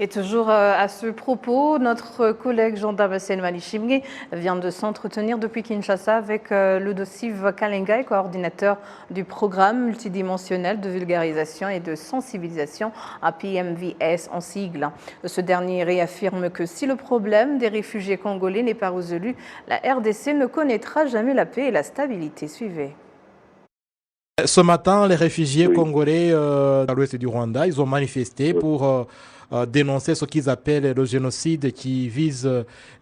Et toujours à ce propos, notre collègue Jean-Damascène Manichimge vient de s'entretenir depuis Kinshasa avec Ludosiv Kalengai, coordinateur du programme multidimensionnel de vulgarisation et de sensibilisation à PMVS en sigle. Ce dernier réaffirme que si le problème des réfugiés congolais n'est pas résolu, la RDC ne connaîtra jamais la paix et la stabilité. Suivez. Ce matin, les réfugiés congolais dans l'ouest du Rwanda, ils ont manifesté pour dénoncer ce qu'ils appellent le génocide qui vise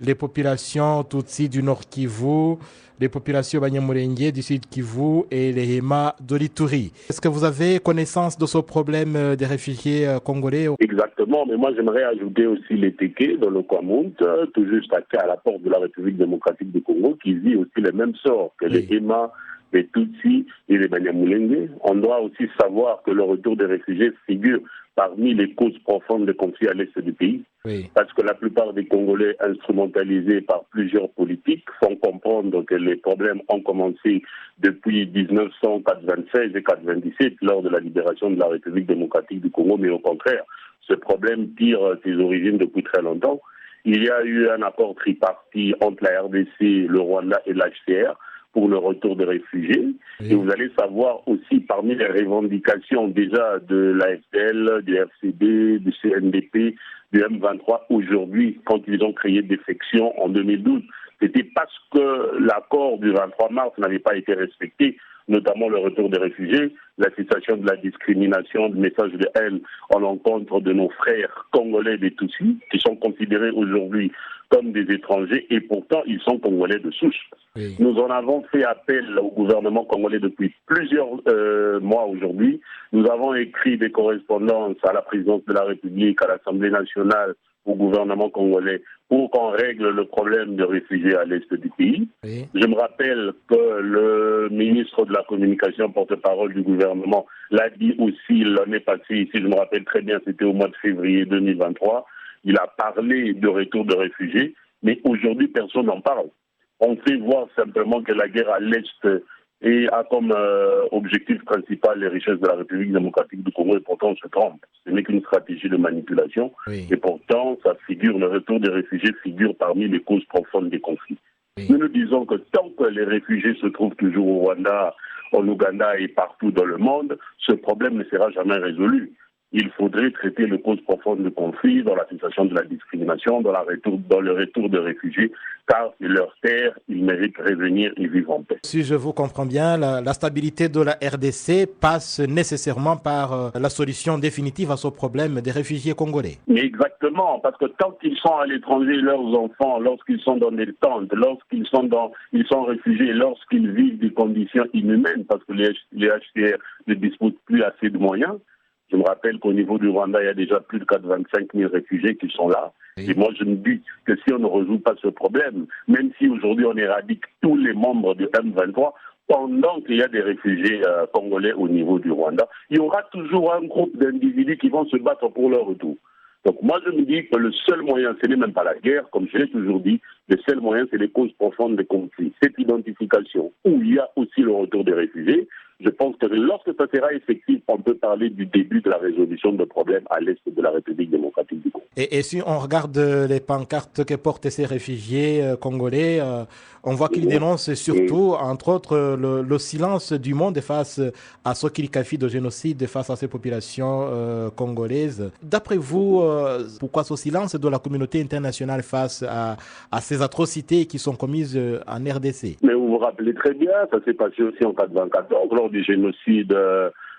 les populations Tutsi du Nord Kivu, les populations Banyamulenge du Sud Kivu et les Hema de l'Ituri. Est-ce que vous avez connaissance de ce problème des réfugiés congolais? Exactement, mais moi j'aimerais ajouter aussi les Téké dans le Kwamount, tout juste à la porte de la République démocratique du Congo, qui vit aussi les mêmes sorts que les Hema, les Tutsi et les Banyamulenge. On doit aussi savoir que le retour des réfugiés figure parmi les causes profondes des conflits à l'est du pays. Parce que la plupart des Congolais instrumentalisés par plusieurs politiques font comprendre que les problèmes ont commencé depuis 1996 et 1997 lors de la libération de la République démocratique du Congo, mais au contraire, ce problème tire ses origines depuis très longtemps. Il y a eu un accord tripartite entre la RDC, le Rwanda et l'HCR pour le retour des réfugiés. Et vous allez savoir aussi parmi les revendications déjà de l'AFL, du FCD, du CNDP, du M23 aujourd'hui, quand ils ont créé Défection en 2012, c'était parce que l'accord du 23 mars n'avait pas été respecté, notamment le retour des réfugiés, la cessation de la discrimination, de messages de haine en l'encontre de nos frères congolais des Tutsis, qui sont considérés aujourd'hui comme des étrangers, et pourtant ils sont congolais de souche. Nous en avons fait appel au gouvernement congolais depuis plusieurs mois aujourd'hui. Nous avons écrit des correspondances à la présidence de la République, à l'Assemblée nationale, au gouvernement congolais, pour qu'on règle le problème des réfugiés à l'est du pays. Je me rappelle que le ministre de la Communication, porte-parole du gouvernement, l'a dit aussi l'année passée, ici je me rappelle très bien, c'était au mois de février 2023, il a parlé de retour de réfugiés, mais aujourd'hui personne n'en parle. On fait voir simplement que la guerre à l'est a comme objectif principal les richesses de la République démocratique du Congo, et pourtant on se trompe. Ce n'est qu'une stratégie de manipulation, et pourtant le retour des réfugiés figure parmi les causes profondes des conflits. Nous nous disons que tant que les réfugiés se trouvent toujours au Rwanda, en Ouganda et partout dans le monde, ce problème ne sera jamais résolu. Il faudrait traiter les causes profondes du conflit dans la cessation de la discrimination, dans le retour des réfugiés, car c'est leur terre, ils méritent revenir et vivre en paix. Si je vous comprends bien, la stabilité de la RDC passe nécessairement par la solution définitive à ce problème des réfugiés congolais. Mais exactement, parce que tant qu'ils sont à l'étranger, leurs enfants, lorsqu'ils sont dans des tentes, lorsqu'ils sont réfugiés, lorsqu'ils vivent des conditions inhumaines, parce que les HCR ne disposent plus assez de moyens. Je me rappelle qu'au niveau du Rwanda, il y a déjà plus de 25 000 réfugiés qui sont là. Et moi, je me dis que si on ne résout pas ce problème, même si aujourd'hui on éradique tous les membres du M23, pendant qu'il y a des réfugiés congolais au niveau du Rwanda, il y aura toujours un groupe d'individus qui vont se battre pour leur retour. Donc moi, je me dis que le seul moyen, ce n'est même pas la guerre, comme je l'ai toujours dit, le seul moyen, c'est les causes profondes des conflits. Cette identification où il y a aussi le retour des réfugiés, je pense que lorsque ça sera effectif, on peut parler du début de la résolution de problèmes à l'est de la République démocratique du Congo. Et si on regarde les pancartes que portent ces réfugiés congolais, on voit qu'ils dénoncent surtout, entre autres, le silence du monde face à ce qu'ils qualifient de génocide face à ces populations congolaises. D'après vous, pourquoi ce silence de la communauté internationale face à ces atrocités qui sont commises en RDC? Mais vous vous rappelez très bien, ça s'est passé aussi en 1994, lors du génocide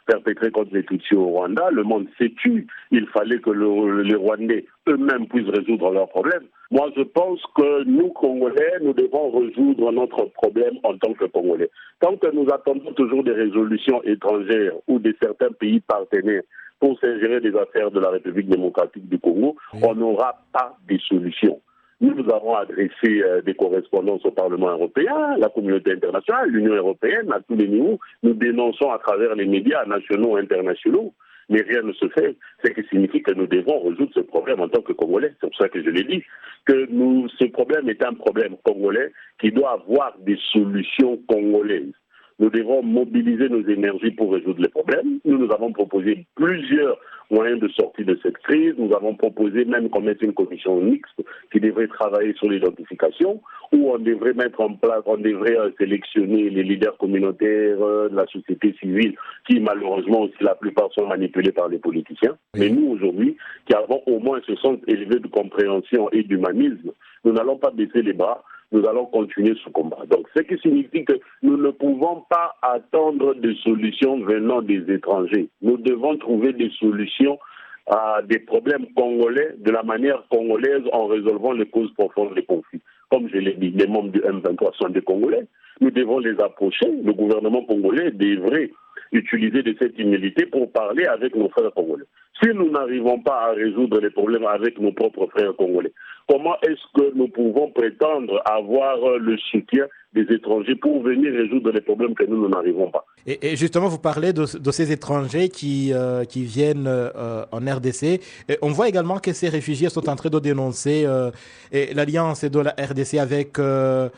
perpétré contre les Tutsis au Rwanda. Le monde s'est tué. Il fallait que les Rwandais eux-mêmes puissent résoudre leurs problèmes. Moi, je pense que nous, Congolais, nous devons résoudre notre problème en tant que Congolais. Tant que nous attendons toujours des résolutions étrangères ou de certains pays partenaires pour s'ingérer des affaires de la République démocratique du Congo, on n'aura pas de solution. Nous avons adressé des correspondances au Parlement européen, la communauté internationale, l'Union européenne, à tous les niveaux. Nous dénonçons à travers les médias nationaux et internationaux, mais rien ne se fait. Ce qui signifie que nous devons résoudre ce problème en tant que Congolais. C'est pour ça que je l'ai dit, que ce problème est un problème congolais qui doit avoir des solutions congolaises. Nous devons mobiliser nos énergies pour résoudre les problèmes. Nous avons proposé plusieurs moyen de sortir de cette crise. Nous avons proposé même qu'on mette une commission mixte qui devrait travailler sur l'identification, où on devrait mettre en place, on devrait sélectionner les leaders communautaires de la société civile, qui malheureusement aussi la plupart sont manipulés par les politiciens. Oui. Mais nous aujourd'hui, qui avons au moins ce sens élevé de compréhension et d'humanisme, nous n'allons pas baisser les bras. Nous allons continuer ce combat. Donc, ce qui signifie que nous ne pouvons pas attendre des solutions venant des étrangers. Nous devons trouver des solutions à des problèmes congolais de la manière congolaise en résolvant les causes profondes des conflits. Comme je l'ai dit, les membres du M23 sont des Congolais. Nous devons les approcher. Le gouvernement congolais devrait utiliser de cette humilité pour parler avec nos frères congolais. Si nous n'arrivons pas à résoudre les problèmes avec nos propres frères congolais, comment est-ce que nous pouvons prétendre avoir le soutien des étrangers pour venir résoudre les problèmes que nous n'arrivons pas? Et justement, vous parlez de ces étrangers qui viennent en RDC. Et on voit également que ces réfugiés sont en train de dénoncer l'alliance de la RDC avec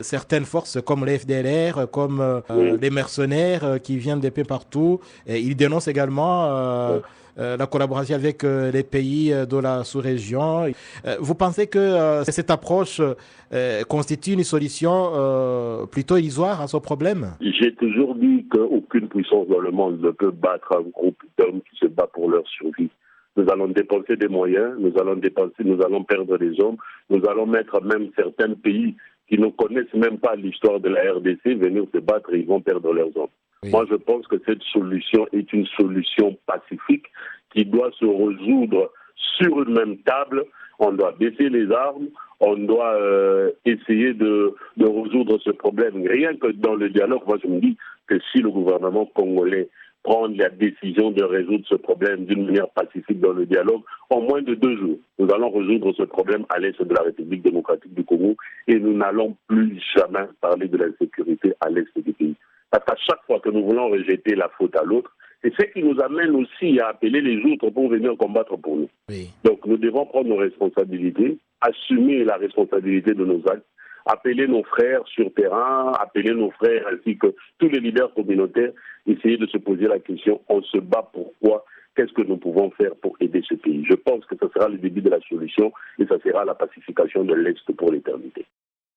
certaines forces comme les FDLR, comme les mercenaires qui viennent de peu partout. Et ils dénoncent également la collaboration avec les pays de la sous-région. Vous pensez que cette approche constitue une solution plutôt illusoire à ce problème? J'ai toujours dit qu'aucune puissance dans le monde ne peut battre un groupe d'hommes qui se bat pour leur survie. Nous allons dépenser des moyens, nous allons perdre des hommes, nous allons mettre même certains pays qui ne connaissent même pas l'histoire de la RDC venir se battre et ils vont perdre leurs hommes. Oui. Moi, je pense que cette solution est une solution pacifique qui doit se résoudre sur une même table. On doit baisser les armes, on doit essayer de résoudre ce problème. Rien que dans le dialogue, moi je me dis que si le gouvernement congolais prend la décision de résoudre ce problème d'une manière pacifique dans le dialogue, en moins de 2 jours, nous allons résoudre ce problème à l'est de la République démocratique du Congo et nous n'allons plus jamais parler de l'insécurité à l'est du pays. Parce qu'à chaque fois que nous voulons rejeter la faute à l'autre, c'est ce qui nous amène aussi à appeler les autres pour venir combattre pour nous. Oui. Donc nous devons prendre nos responsabilités, assumer la responsabilité de nos actes, appeler nos frères sur terrain, appeler nos frères ainsi que tous les leaders communautaires, essayer de se poser la question, on se bat pourquoi? Qu'est-ce que nous pouvons faire pour aider ce pays? Je pense que ce sera le début de la solution et ça sera la pacification de l'Est pour l'éternité.